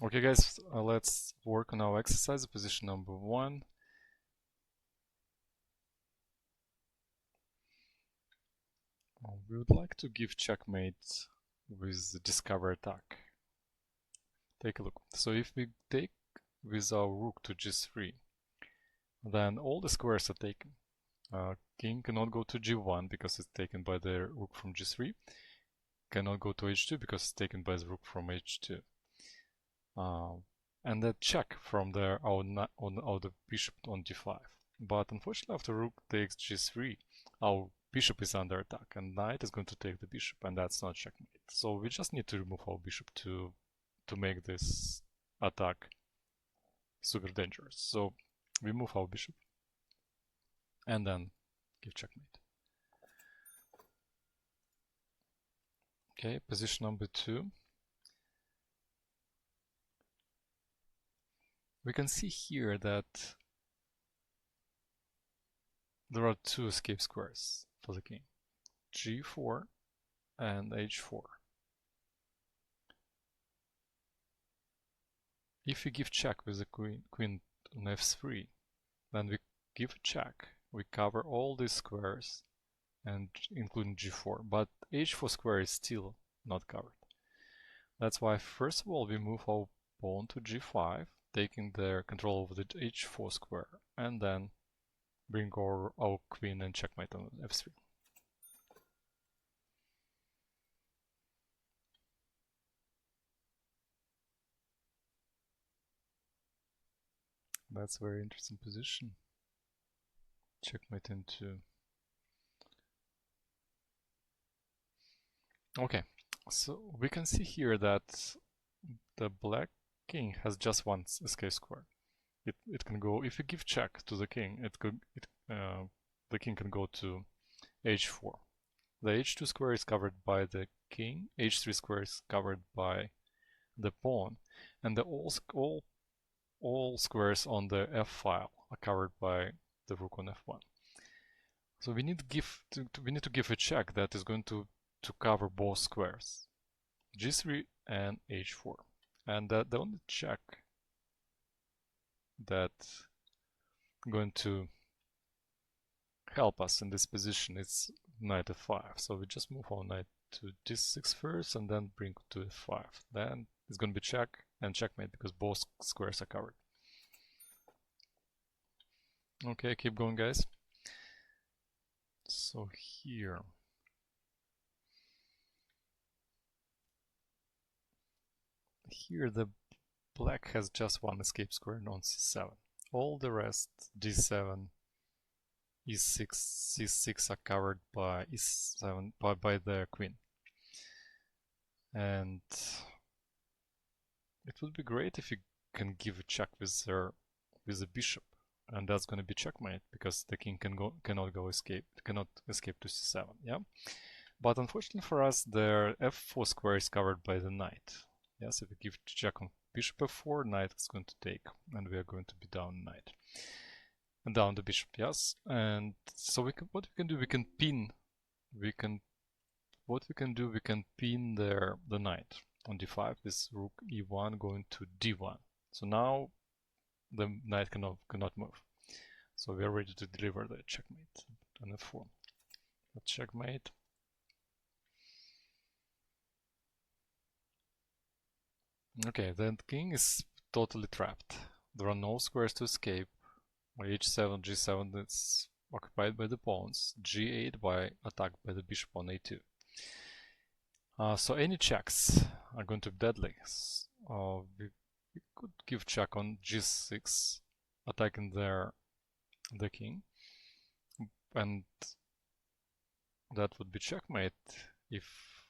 Okay guys, let's work on our exercise, position number 1. We would like to give checkmate with the discover attack. Take a look. So if we take with our rook to g3, then all the squares are taken. King cannot go to g1 because it's taken by the rook from g3. Cannot go to h2 because it's taken by the rook from h2. And that check from the the bishop on d5. But unfortunately, after rook takes g3, our bishop is under attack, and knight is going to take the bishop, and that's not checkmate. So we just need to remove our bishop to make this attack super dangerous. So we move our bishop, and then give checkmate. Okay, position number 2. We can see here that there are 2 escape squares for the king, g4 and h4. If we give check with the queen on f3, then we give a check, we cover all these squares, and including g4, but h4 square is still not covered. That's why first of all we move our pawn to g5, taking the control over the h4 square, and then bring our queen and checkmate on f3. That's a very interesting position. Checkmate into. Okay, so we can see here that the black king has just one escape square. It can go, if you give check to the king, the king can go to h4. The h2 square is covered by the king, h3 square is covered by the pawn, and all squares on the f file are covered by the rook on f1. So we need to give a check that is going to cover both squares, g3 and h4. And the only check that going to help us in this position is knight f5. So we just move our knight to d6 first and then bring to f5. Then it's going to be check and checkmate because both squares are covered. Okay, keep going guys. So here the black has just one escape square on c7. All the rest, d7, e6, c6 are covered by e7 by the queen. And it would be great if you can give a check with the bishop, and that's going to be checkmate because the king cannot escape to c7. Yeah, but unfortunately for us, the f4 square is covered by the knight. Yes, if we give check on bishop f4, knight is going to take, and we are going to be down knight and down the bishop. Yes, and so what we can do, we can pin the knight on d5 with rook e1 going to d1. So now the knight cannot move. So we are ready to deliver the checkmate on f4. Let's checkmate. Okay, the king is totally trapped. There are no squares to escape. h7, g7 is occupied by the pawns. g8 by attacked by the bishop on a2. So any checks are going to be deadly. We could give check on g6, attacking the king, and that would be checkmate if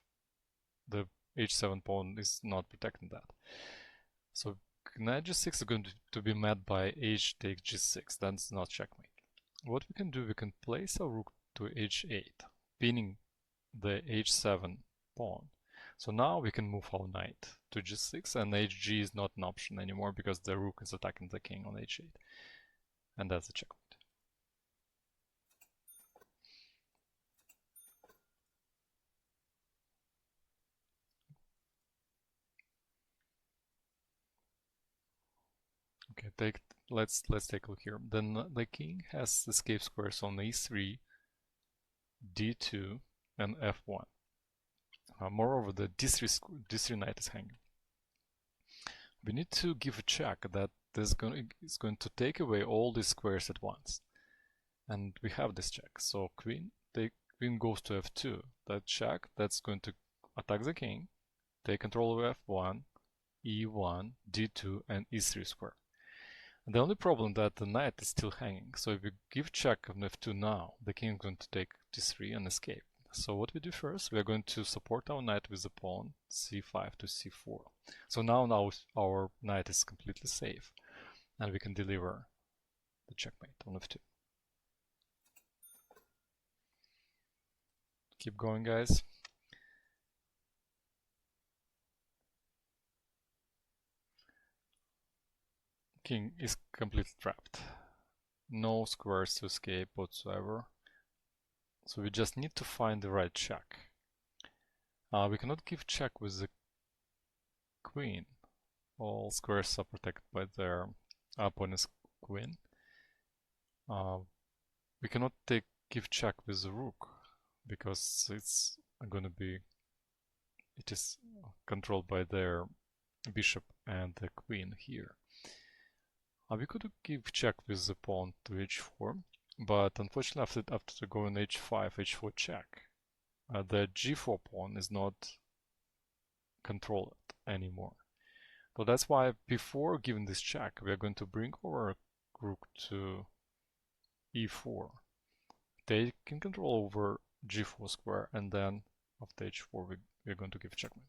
the h7 pawn is not protecting that. So knight g6 is going to be met by h takes g6. That's not checkmate. What we can do, we can place our rook to h8, pinning the h7 pawn. So now we can move our knight to g6, and hg is not an option anymore because the rook is attacking the king on h8. And that's a checkmate. Okay, let's take a look here. Then the king has escape squares on e3, d2, and f1. Moreover, the d3 knight is hanging. We need to give a check that is going to take away all these squares at once. And we have this check. So queen goes to f2. That check, that's going to attack the king, take control of f1, e1, d2, and e3 square. And the only problem that the knight is still hanging. So if we give check on f2 now, the king is going to take d3 and escape. So what we do first, we are going to support our knight with the pawn c5 to c4. So now our knight is completely safe, and we can deliver the checkmate on f2. Keep going, guys. King is completely trapped. No squares to escape whatsoever. So we just need to find the right check. We cannot give check with the queen. All squares are protected by their opponent's queen. We cannot give check with the rook because it is controlled by their bishop and the queen here. We could give check with the pawn to h4, but unfortunately after going h5, h4 check, the g4 pawn is not controlled anymore. So that's why before giving this check, we are going to bring our rook to e4, taking control over g4 square, and then after h4 we're going to give checkmate.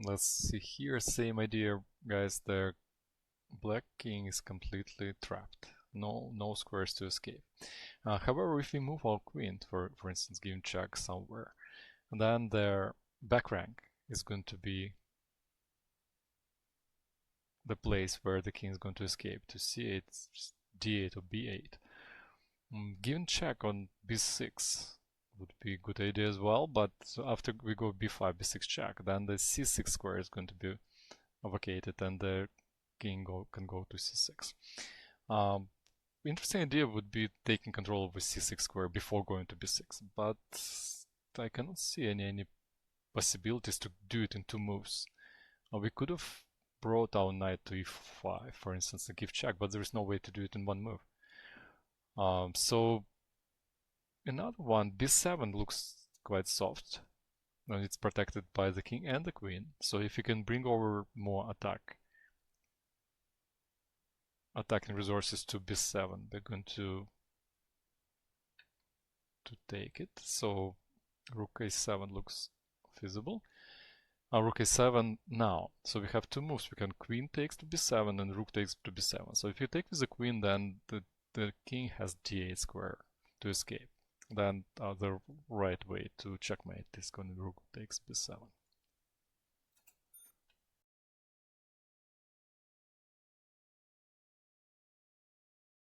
Let's see here, same idea, guys. The black king is completely trapped. No squares to escape. However, if we move our queen, for instance, giving check somewhere, then their back rank is going to be the place where the king is going to escape to c8, d8, or b8. Giving check on b6 would be a good idea as well, but after we go b5, b6 check, then the c6 square is going to be vacated and the king can go to c6. Interesting idea would be taking control over c6 square before going to b6, but I cannot see any possibilities to do it in two moves. We could have brought our knight to e5, for instance, and give check, but there is no way to do it in one move. So another one, b7 looks quite soft, and it's protected by the king and the queen. So if you can bring over more attacking resources to b7, they're going to take it. So rook a7 looks feasible. Rook a7 now. So we have two moves. We can queen takes to b7 and rook takes to b7. So if you take with the queen, then the king has d8 square to escape. Then the right way to checkmate is going to be rook takes b7.